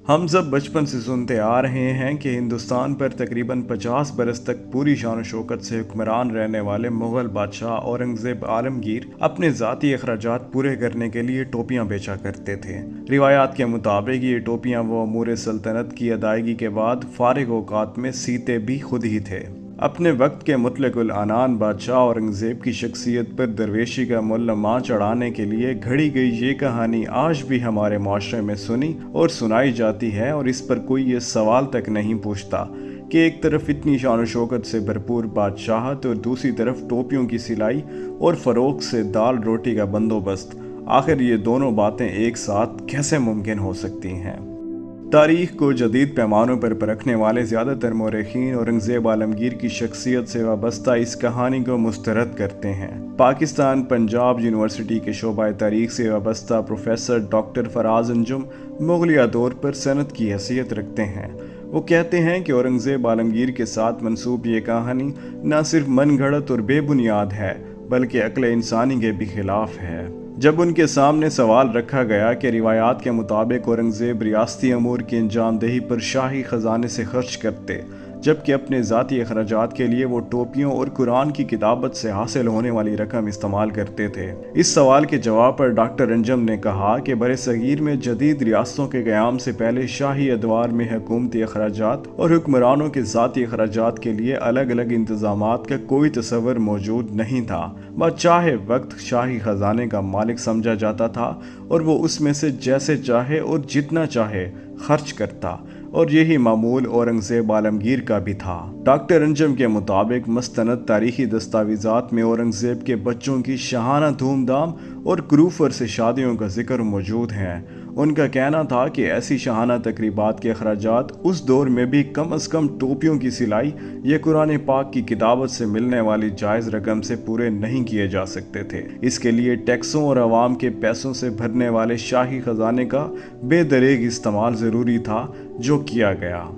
हम सब बचपन से सुनते आ रहे हैं कि हिंदुस्तान पर तकरीबन 50 बरस तक पूरी शान शौकत से हुक्मरान रहने वाले मुग़ल बादशाह औरंगज़ेब आलमगीर अपने ज़ाती अखराजात पूरे करने के लिए टोपियाँ बेचा करते थे। रिवायात के मुताबिक ये टोपियाँ वो अमूर सल्तनत की अदायगी के बाद फारिग औकात में सीते भी खुद ही थे। अपने वक्त के मुतलकुल अनान बादशाह औरंगज़ेब की शख्सियत पर दरवेशी का मुल्लमा चढ़ाने के लिए घड़ी गई ये कहानी आज भी हमारे माशरे में सुनी और सुनाई जाती है, और इस पर कोई ये सवाल तक नहीं पूछता कि एक तरफ इतनी शान शौकत से भरपूर बादशाहत और दूसरी तरफ टोपियों की सिलाई और फ़रोख्त से दाल रोटी का बंदोबस्त। आखिर ये दोनों बातें एक साथ कैसे मुमकिन हो सकती हैं? तारीख को जदीद पैमानों पर परखने वाले ज़्यादातर मौरखीन औरंगज़ेब आलमगीर की शख्सियत से वाबस्ता इस कहानी को मुस्तरद करते हैं। पाकिस्तान पंजाब यूनिवर्सिटी के शोबा तारीख से वाबस्ता प्रोफेसर डॉक्टर फराज अंजुम मुगलिया दौर पर सनद की हैसियत रखते हैं। वो कहते हैं कि औरंगज़ेब आलमगीर के साथ मंसूब ये कहानी न सिर्फ मन घड़त और बेबुनियाद है, बल्कि अक्ल इंसानी के भी खिलाफ है। जब उनके सामने सवाल रखा गया कि रिवायात के मुताबिक औरंगज़ेब रियासती अमूर की अंजामदेही पर शाही ख़जाने से खर्च करते, जबकि अपने ज़ाती अखराजात के लिए वो टोपियों और कुरान की किताबत से हासिल होने वाली रकम इस्तेमाल करते थे। इस सवाल के जवाब पर डॉक्टर अंजम ने कहा कि बरे-सगीर में जदीद रियासतों के क़याम से पहले शाही अदवार में हुकूमती अखराजात और हुक्मरानों के ज़ाती अखराजात के लिए अलग अलग इंतज़ामात का कोई तस्वर मौजूद नहीं था। बादशाह वक्त शाही ख़जाने का मालिक समझा जाता था और वो उसमें से जैसे चाहे और जितना चाहे खर्च करता, और यही मामूल औरंगज़ेब आलमगीर का भी था। डॉक्टर अंजम के मुताबिक मस्तनद तारीखी दस्तावेज़ात में औरंगज़ेब के बच्चों की शाहाना धूमधाम और क्रूफर से शादियों का जिक्र मौजूद है। उनका कहना था कि ऐसी शाहाना तकरीबात के अखराजात उस दौर में भी कम अज़ कम टोपियों की सिलाई या कुरान पाक की किताबत से मिलने वाली जायज़ रकम से पूरे नहीं किए जा सकते थे। इसके लिए टैक्सों और अवाम के पैसों से भरने वाले शाही ख़जाने का बेदरेग इस्तेमाल ज़रूरी था, जो किया गया।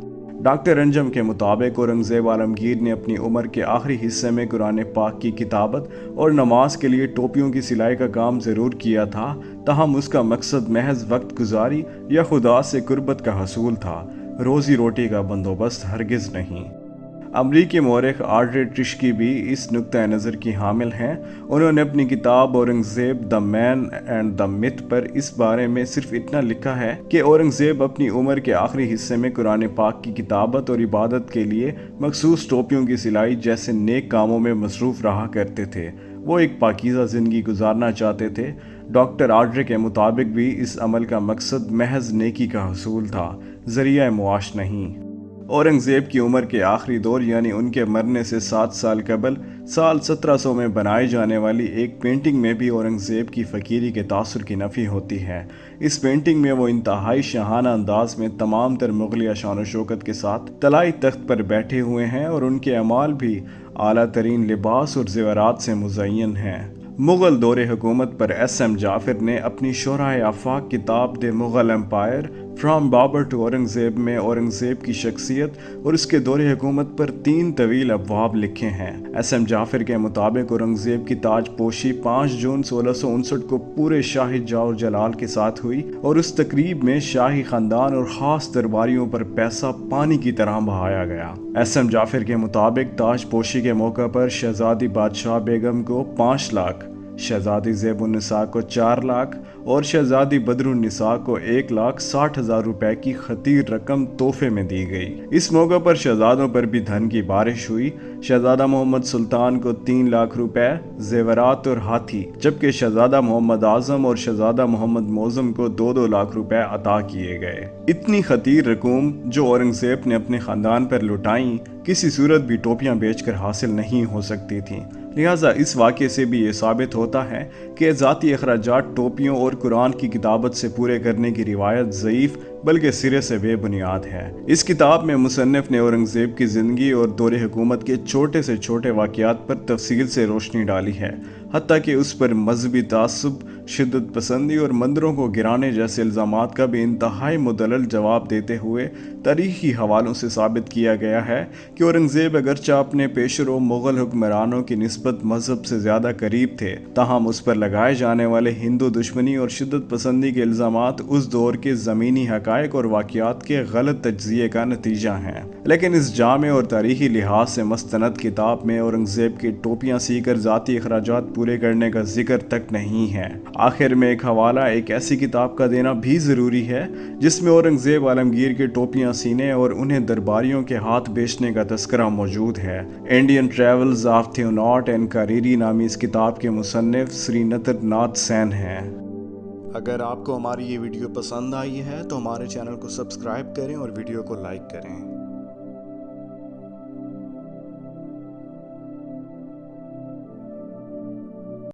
डॉक्टर अंजम के मुताबिक औरंगज़ेब आलमगीर ने अपनी उम्र के आखिरी हिस्से में कुरान पाक की किताबत और नमाज के लिए टोपियों की सिलाई का काम ज़रूर किया था, ताहम उसका मकसद महज वक्त गुजारी या खुदा से कुर्बत का हसूल था, रोज़ी रोटी का बंदोबस्त हरगिज़ नहीं। अमरीकी मौरख आर्डरे ट्रिशकी भी इस नुक्ता नज़र की हामिल हैं। उन्होंने अपनी किताब Aurangzeb the man and the myth पर इस बारे में सिर्फ इतना लिखा है कि औरंगज़ेब अपनी उम्र के आखिरी हिस्से में कुरान पाक की किताबत और इबादत के लिए मखसूस टोपियों की सिलाई जैसे नेक कामों में मसरूफ़ रहा करते थे। वो एक पाकीज़ा ज़िंदगी गुजारना चाहते थे। डॉक्टर आर्डरे के मुताबिक भी इस अमल का मकसद महज नेकी का हसूल था, ज़रिया मुआश नहीं। औरंगज़ेब की उम्र के आखिरी दौर यानी उनके मरने से 7 साल कबल साल 1700 में बनाई जाने वाली एक पेंटिंग में भी औरंगज़ेब की फ़कीरी के तासुर की नफ़ी होती है। इस पेंटिंग में वो इंतहाई शाहाना अंदाज में तमाम तर मुग़लिया शान शौकत के साथ तलाई तख्त पर बैठे हुए हैं, और उनके अमाल भी आला तरीन लिबास और ज़ेवरात से मुज़य्यन हैं। मुग़ल दौरे हुकूमत पर एस.एम. जाफ़र ने अपनी शोराए आफाक किताब the Mughal empire from Babur to Aurangzeb में औरंगज़ेब की शख्सियत और उसके दौरे हुकूमत पर 3 तवील अबवाब लिखे हैं। एस.एम. जाफ़र के मुताबिक औरंगज़ेब की ताज पोशी 5 जून 1659 को पूरे शाही जाओ जलाल के साथ हुई, और उस तकरीब में शाही ख़ानदान और ख़ास दरबारियों पर पैसा पानी की तरह बहाया गया। एस.एम. जाफ़र के मुताबिक ताज पोशी के मौका पर शहज़ादी बादशाह बेगम को 5 लाख, शहज़ादी ज़ेबुन्निसा को 4 लाख और शहज़ादी बदरुन्निसा को 1,60,000 रुपए की खतीर रकम तोहफे में दी गई। इस मौका पर शहज़ादों पर भी धन की बारिश हुई। शहज़ादा मोहम्मद सुल्तान को 3 लाख रुपए, जेवरात और हाथी, जबकि शहज़ादा मोहम्मद आज़म और शहज़ादा मोहम्मद मौज़म को 2-2 लाख रुपए अता किए गए। इतनी खतीर रकूम जो औरंगज़ेब ने अपने ख़ानदान पर लुटाई, किसी सूरत भी टोपियाँ बेचकर हासिल नहीं हो सकती थी। लिहाजा इस वाक़े से भी ये साबित होता है कि ज़ाती अखराजात टोपियों और कुरान की किताबत से पूरे करने की रिवायत ज़ईफ़ बल्कि सिरे से बेबुनियाद है। इस किताब में मुसन्निफ़ ने औरंगज़ेब की ज़िंदगी और दौरे हुकूमत के छोटे से छोटे वाक़यात पर तफसील से रोशनी डाली है, हत्ता कि उस पर मजहबी तासुब, शिद्दत पसंदी और मंदिरों को गिराने जैसे इल्ज़ामात का भी इंतहाई मुदल्लल जवाब देते हुए तारीखी हवालों से साबित किया गया है कि औरंगज़ेब अगरचे अपने पेशरो मुग़ल हुक्मरानों की निस्बत मजहब से ज़्यादा करीब थे, ताहम उस पर लगाए जाने वाले हिंदू दुश्मनी और शिद्दत पसंदी के इल्ज़ामात उस दौर के ज़मीनी हक़ाइक़ और वाक़ियात के गलत तज्ज़िये का नतीजा हैं। लेकिन इस जामे और तारीखी लिहाज से मस्तनद किताब में औरंगज़ेब की टोपियाँ सीकर ज़ाती अखराजात पूरे करने का जिक्र तक नहीं है। आखिर में एक हवाला एक ऐसी किताब का देना भी ज़रूरी है जिसमें औरंगज़ेब आलमगीर की टोपियाँ सीने और उन्हें दरबारियों के हाथ बेचने का तस्करा मौजूद है। इंडियन ट्रेवल्स ऑफ थियोनॉट एंड कारीरी नामी इस किताब के मुसन्निफ श्री नटरनाथ सेन हैं। अगर आपको हमारी ये वीडियो पसंद आई है तो हमारे चैनल को सब्सक्राइब करें और वीडियो को लाइक करें।